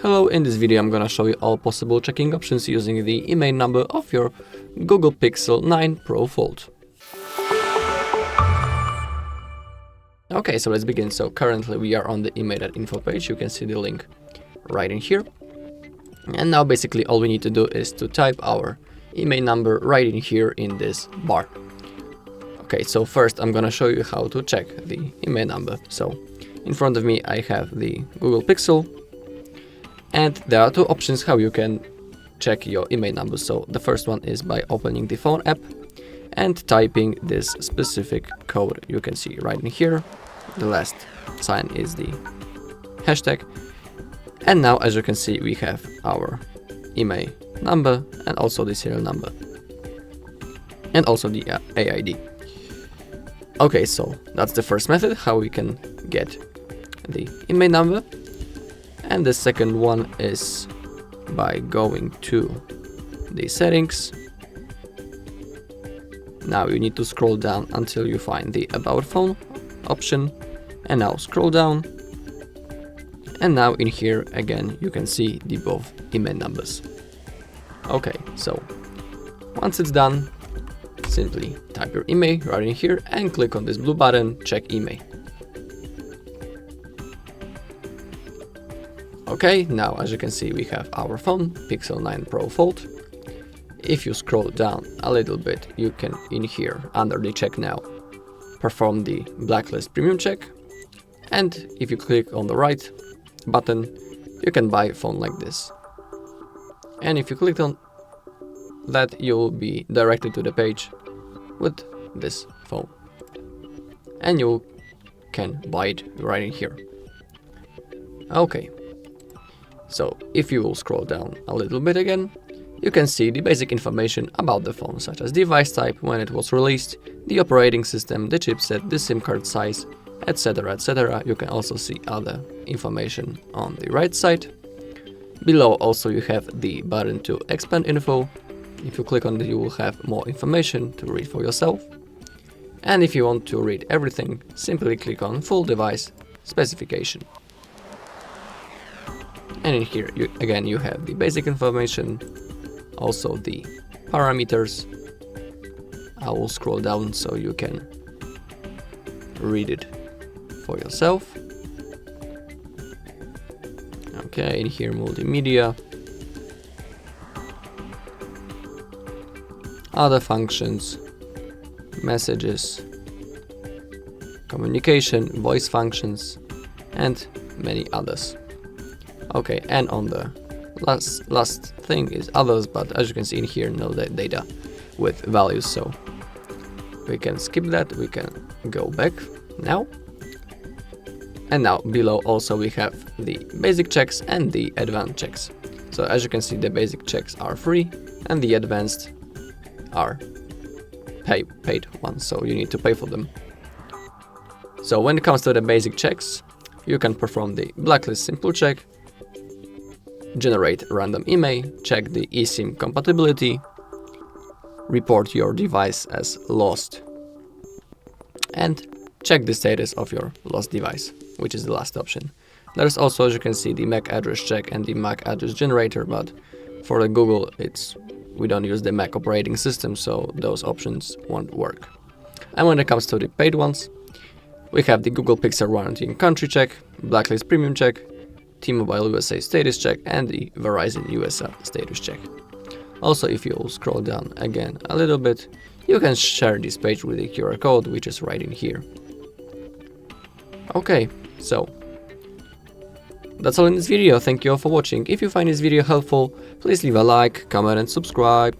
Hello, in this video I'm gonna show you all possible checking options using the IMEI number of your Google Pixel 9 Pro Fold. Okay, so let's begin. So currently we are on the IMEI.info page. You can see the link right in here. And now basically all we need to do is to type our IMEI number right in here in this bar. Okay, so first I'm gonna show you how to check the IMEI number. So in front of me I have the Google Pixel, and there are two options how you can check your IMEI number. So the first one is by opening the phone app and typing this specific code you can see right in here. The last sign is the hashtag. And now, as you can see, we have our IMEI number and also the serial number and also the AID. Okay, so that's the first method how we can get the IMEI number. And the second one is by going to the settings. Now you need to scroll down until you find the About Phone option, and now scroll down. And now in here again you can see the both IMEI numbers. Okay, so once it's done, simply type your IMEI right in here and click on this blue button, Check IMEI. Okay, now as you can see we have our phone, Pixel 9 Pro Fold. If you scroll down a little bit, you can in here under the check now perform the blacklist premium check. And if you click on the right button, you can buy a phone like this. And if you click on that, you will be directed to the page with this phone. And you can buy it right in here. Okay. So if you will scroll down a little bit again, you can see the basic information about the phone, such as device type, when it was released, the operating system, the chipset, the SIM card size, etc, etc. You can also see other information on the right side. Below also you have the button to expand info. If you click on it, you will have more information to read for yourself. And if you want to read everything, simply click on full device specification. And in here again you have the basic information, also the parameters. I will scroll down so you can read it for yourself. Okay, in here multimedia, other functions, messages, communication, voice functions, and many others. Okay, and on the last thing is others, but as you can see in here, no data with values, so we can skip that. We can go back now. And now below also we have the basic checks and the advanced checks. So as you can see, the basic checks are free and the advanced are paid ones, so you need to pay for them. So when it comes to the basic checks, you can perform the blacklist simple check, generate random IMEI, check the eSIM compatibility, report your device as lost, and check the status of your lost device, which is the last option. There's also, as you can see, the MAC address check and the MAC address generator, but for the Google we don't use the Mac operating system, so those options won't work. And when it comes to the paid ones, we have the Google Pixel warranty and country check, blacklist premium check, T-Mobile USA status check, and the Verizon USA status check. Also, if you scroll down again a little bit, you can share this page with the QR code, which is right in here. Okay, so that's all in this video. Thank you all for watching. If you find this video helpful, please leave a like, comment and subscribe.